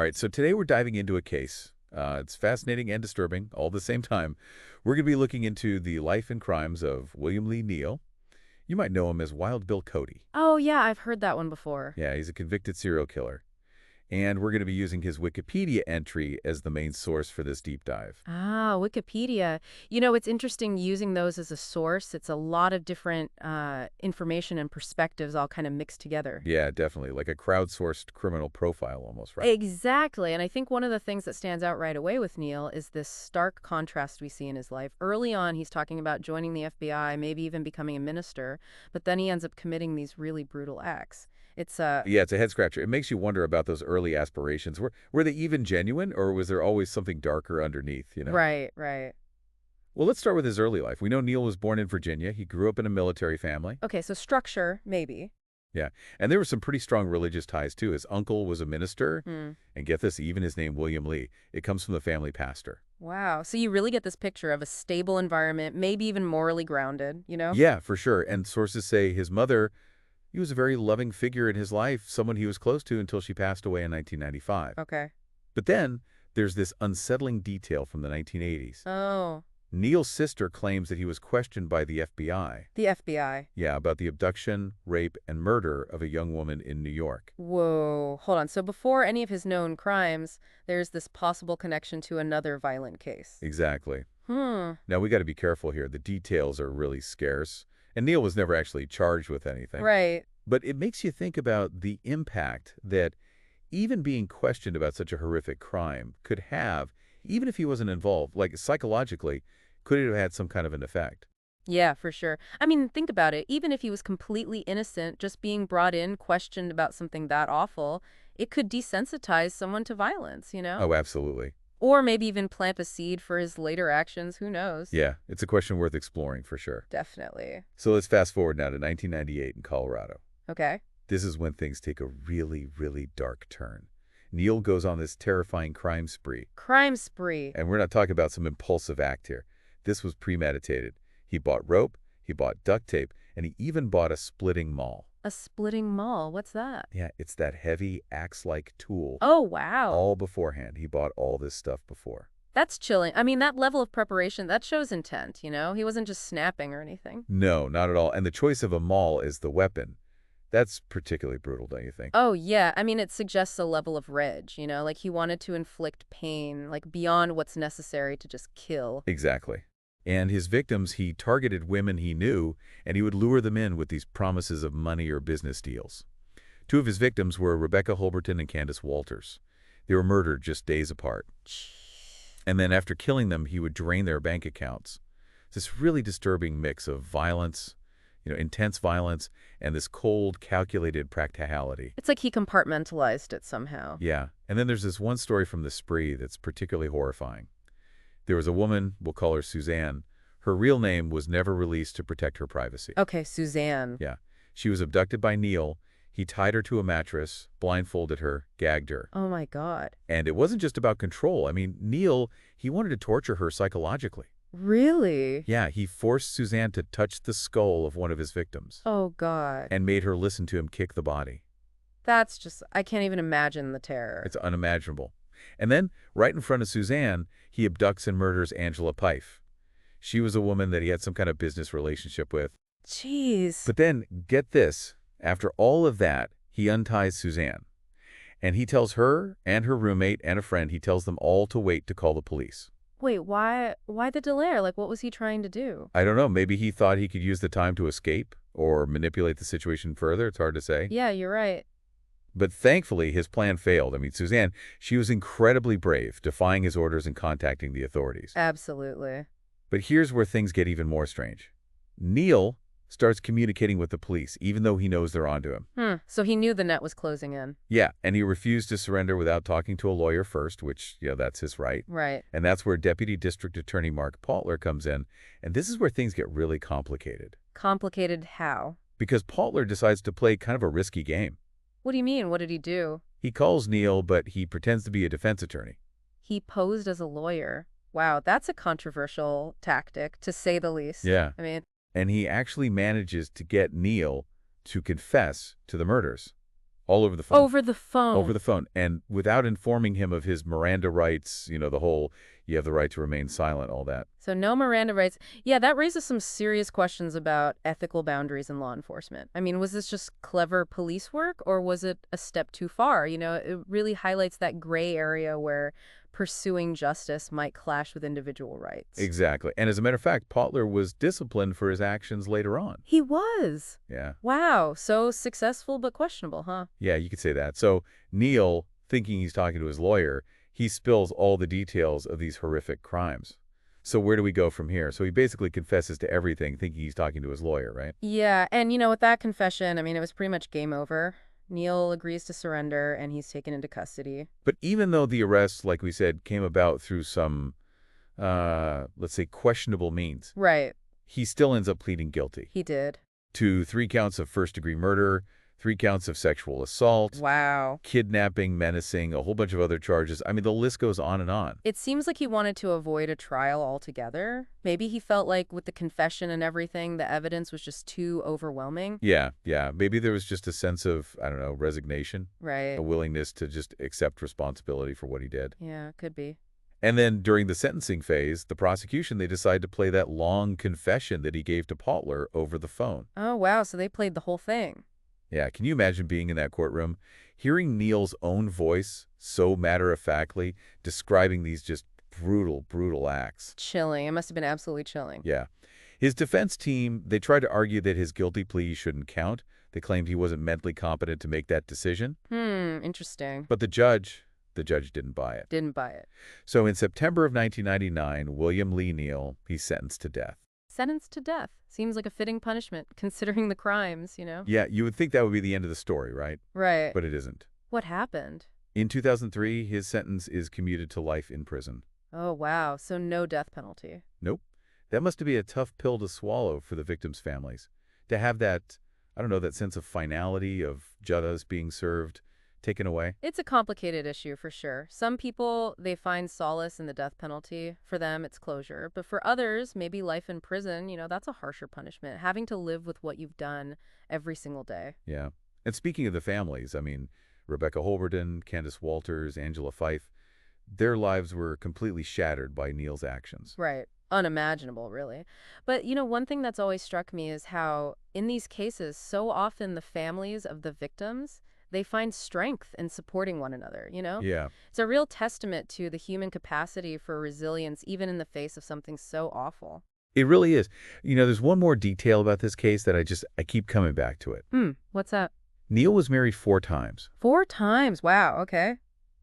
All right, so today we're diving into a case. It's fascinating and disturbing all at the same time. We're going to be looking into the life and crimes of William Lee Neal. You might know him as Wild Bill Cody. Oh, yeah, I've heard that one before. Yeah, he's a convicted serial killer. And we're going to be using his Wikipedia entry as the main source for this deep dive. Ah, Wikipedia. It's interesting using those as a source. It's a lot of different information and perspectives all kind of mixed together. Yeah, definitely. Like a crowdsourced criminal profile almost, right? Exactly. And I think one of the things that stands out right away with Neal is this stark contrast we see in his life. Early on, he's talking about joining the FBI, maybe even becoming a minister, but then he ends up committing these really brutal acts. It's Yeah, it's a head scratcher. It makes you wonder about those early aspirations. Were they even genuine, or was there always something darker underneath? right, right. Well, let's start with his early life. We know Neal was born in Virginia. He grew up in a military family. Okay, so structure, maybe. Yeah, and there were some pretty strong religious ties, too. His uncle was a minister, Hmm. and get this, even his name, William Lee, it comes from the family pastor. Wow. So you really get this picture of a stable environment, maybe even morally grounded? Yeah, for sure. And sources say his mother, he was a very loving figure in his life, someone he was close to until she passed away in 1995. Okay. But then there's this unsettling detail from the 1980s. Oh, Neal's sister claims that he was questioned by the FBI. the FBI. Yeah, about the abduction, rape, and murder of a young woman in New York. Whoa. Hold on. So before any of his known crimes, there's this possible connection to another violent case. Exactly. Hmm. Now, we got to be careful here. The details are really scarce, and Neal was never actually charged with anything. Right. But it makes you think about the impact that even being questioned about such a horrific crime could have, even if he wasn't involved. Like, psychologically, could it have had some kind of an effect? Yeah, for sure. I mean, think about it. Even if he was completely innocent, just being brought in, questioned about something that awful, it could desensitize someone to violence? Oh, absolutely. Or maybe even plant a seed for his later actions. Who knows? Yeah, it's a question worth exploring for sure. Definitely. So let's fast forward now to 1998 in Colorado. Okay. This is when things take a really, really dark turn. Neal goes on this terrifying crime spree. Crime spree. And we're not talking about some impulsive act here. This was premeditated. He bought rope, he bought duct tape, and he even bought a splitting maul. A splitting maul. What's that? Yeah, it's that heavy axe-like tool. Oh, wow. All beforehand. He bought all this stuff before. That's chilling. I mean, that level of preparation, that shows intent? He wasn't just snapping or anything. No, not at all. And the choice of a maul as the weapon, that's particularly brutal, don't you think? Oh, yeah. I mean, it suggests a level of rage, like he wanted to inflict pain, like beyond what's necessary to just kill. Exactly. And his victims, he targeted women he knew, and he would lure them in with these promises of money or business deals. Two of his victims were Rebecca Holberton and Candace Walters. They were murdered just days apart. And then after killing them, he would drain their bank accounts. This really disturbing mix of violence, intense violence, and this cold, calculated practicality. It's like he compartmentalized it somehow. Yeah. And then there's this one story from the spree that's particularly horrifying. There was a woman, we'll call her Suzanne. Her real name was never released to protect her privacy. Okay, Suzanne. Yeah. She was abducted by Neal. He tied her to a mattress, blindfolded her, gagged her. Oh, my God. And it wasn't just about control. I mean, Neal, he wanted to torture her psychologically. Really? Yeah, he forced Suzanne to touch the skull of one of his victims Oh, God. and made her listen to him kick the body. That's just, I can't even imagine the terror. It's unimaginable. And then, right in front of Suzanne, he abducts and murders Angela Pife. She was a woman that he had some kind of business relationship with. Jeez. But then, get this, after all of that, he unties Suzanne. And he tells her and her roommate and a friend, he tells them all to wait to call the police. Wait, why the delay? Like, what was he trying to do? I don't know, maybe he thought he could use the time to escape or manipulate the situation further. It's hard to say. Yeah, you're right. But thankfully, his plan failed. I mean, Suzanne, she was incredibly brave, defying his orders and contacting the authorities. Absolutely. But here's where things get even more strange. Neal starts communicating with the police, even though he knows they're onto him. So he knew the net was closing in. Yeah, and he refused to surrender without talking to a lawyer first, which, that's his right. Right. And that's where Deputy District Attorney Mark Pautler comes in. And this is where things get really complicated. Complicated how? Because Pautler decides to play kind of a risky game. What do you mean? What did he do? He calls Neal, but he pretends to be a defense attorney. He posed as a lawyer. Wow, that's a controversial tactic, to say the least. Yeah. I mean, And he actually manages to get Neal to confess to the murders. all over the phone. Over the Over phone. the phone. And without informing him of his Miranda rights, the whole, you have the right to remain silent, all that. So no Miranda rights. Yeah, that raises some serious questions about ethical boundaries in law enforcement. I mean, was this just clever police work or was it a step too far? It really highlights that gray area where pursuing justice might clash with individual rights. Exactly. And as a matter of fact, Potler was disciplined for his actions later on. He was. Yeah. Wow, so successful but questionable, huh? Yeah, you could say that. So Neal, thinking he's talking to his lawyer, he spills all the details of these horrific crimes. So where do we go from here? So he basically confesses to everything, thinking he's talking to his lawyer, right? Yeah, and with that confession, I mean, it was pretty much game over. Neil agrees to surrender and he's taken into custody. But even though the arrest, like we said, came about through some, let's say, questionable means, Right, he still ends up pleading guilty he did. to 3 counts of first-degree murder, 3 counts of sexual assault, Wow. kidnapping, menacing, a whole bunch of other charges. I mean, the list goes on and on. It seems like he wanted to avoid a trial altogether. Maybe he felt like with the confession and everything, the evidence was just too overwhelming. Yeah, yeah. Maybe there was just a sense of, I don't know, resignation, Right. a willingness to just accept responsibility for what he did. Yeah, could be. And then during the sentencing phase, the prosecution, they decide to play that long confession that he gave to Potler over the phone. Oh, wow, so they played the whole thing. Yeah, can you imagine being in that courtroom, hearing Neal's own voice so matter-of-factly describing these just brutal, brutal acts? Chilling. It must have been absolutely chilling. Yeah. His defense team, they tried to argue that his guilty plea shouldn't count. They claimed he wasn't mentally competent to make that decision. Interesting. But the judge didn't buy it. Didn't buy it. So in September of 1999, William Lee Neal, he's sentenced to death. Sentenced to death. Seems like a fitting punishment, considering the crimes. Yeah, you would think that would be the end of the story, right? Right. But it isn't. What happened? In 2003, his sentence is commuted to life in prison. Oh, wow. So no death penalty. Nope. That must be a tough pill to swallow for the victims' families. To have that, I don't know, that sense of finality of justice being served, taken away. It's a complicated issue for sure. Some people, they find solace in the death penalty. For them, it's closure. But for others, maybe life in prison, that's a harsher punishment. Having to live with what you've done every single day. Yeah. And speaking of the families, I mean, Rebecca Holberton, Candace Walters, Angela Fife, their lives were completely shattered by Neal's actions. Right. Unimaginable, really. But, one thing that's always struck me is how, in these cases, so often the families of the victims, they find strength in supporting one another. Yeah. It's a real testament to the human capacity for resilience, even in the face of something so awful. It really is. There's one more detail about this case that I keep coming back to it. What's that? Neal was married 4 times. 4 times. Wow, okay.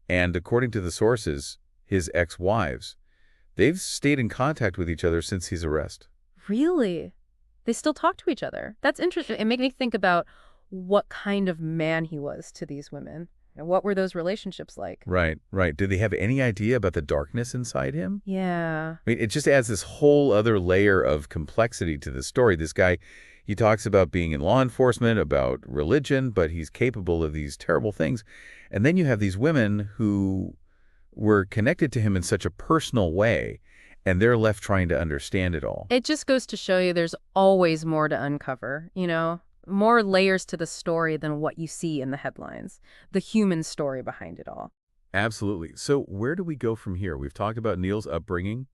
And according to the sources, his ex-wives, they've stayed in contact with each other since his arrest. Really? They still talk to each other? That's interesting. It makes me think about what kind of man he was to these women. And what were those relationships like? Right, right. Did they have any idea about the darkness inside him? Yeah. I mean, it just adds this whole other layer of complexity to the story. This guy, he talks about being in law enforcement, about religion, but he's capable of these terrible things. And then you have these women who were connected to him in such a personal way, and they're left trying to understand it all. It just goes to show you there's always more to uncover. More layers to the story than what you see in the headlines. The human story behind it all. Absolutely. So where do we go from here? We've talked about Neal's upbringing,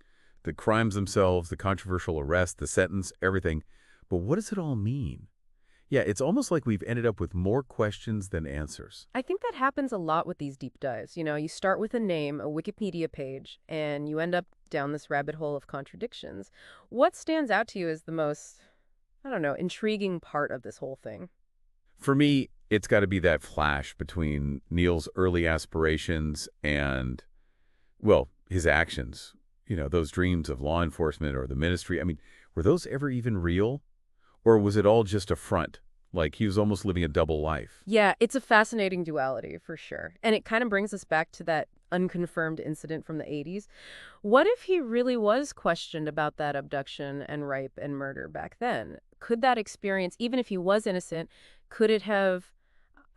the crimes themselves, the controversial arrest, the sentence, everything. But what does it all mean? Yeah, it's almost like we've ended up with more questions than answers. I think that happens a lot with these deep dives. You start with a name, a Wikipedia page, and you end up down this rabbit hole of contradictions. What stands out to you as the most, I don't know, intriguing part of this whole thing? For me, it's got to be that flash between Neal's early aspirations and, well, his actions. Those dreams of law enforcement or the ministry. I mean, were those ever even real? Or was it all just a front? Like he was almost living a double life? Yeah, it's a fascinating duality for sure. And it kind of brings us back to that unconfirmed incident from the 80s. What if he really was questioned about that abduction and rape and murder back then? Could that experience, even if he was innocent, could it have,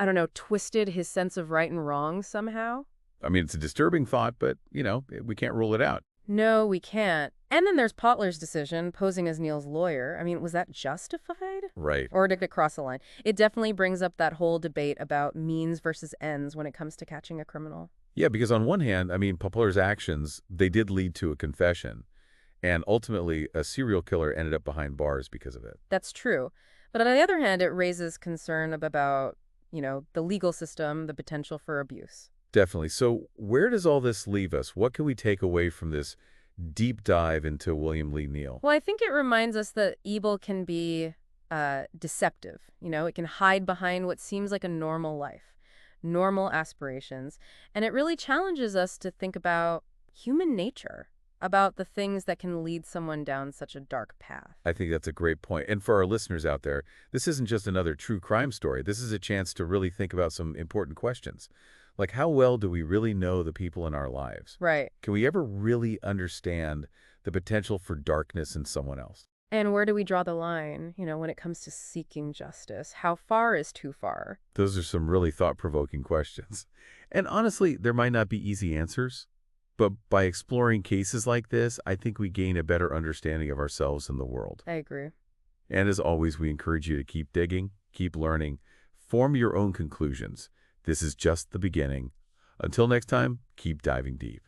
I don't know, twisted his sense of right and wrong somehow? I mean, it's a disturbing thought, but, we can't rule it out. No, we can't. And then there's Potler's decision, posing as Neal's lawyer. I mean, was that justified? Right. Or did it cross the line? It definitely brings up that whole debate about means versus ends when it comes to catching a criminal. Yeah, because on one hand, I mean, Poplar's actions, they did lead to a confession. And ultimately, a serial killer ended up behind bars because of it. That's true. But on the other hand, it raises concern about, the legal system, the potential for abuse. Definitely. So where does all this leave us? What can we take away from this deep dive into William Lee Neal? Well, I think it reminds us that evil can be deceptive. It can hide behind what seems like a normal life, normal aspirations. And it really challenges us to think about human nature, about the things that can lead someone down such a dark path. I think that's a great point. And for our listeners out there, this isn't just another true crime story. This is a chance to really think about some important questions. Like, how well do we really know the people in our lives? Right. Can we ever really understand the potential for darkness in someone else? And where do we draw the line, when it comes to seeking justice? How far is too far? Those are some really thought-provoking questions. And honestly, there might not be easy answers, but by exploring cases like this, I think we gain a better understanding of ourselves and the world. I agree. And as always, we encourage you to keep digging, keep learning, form your own conclusions. This is just the beginning. Until next time, keep diving deep.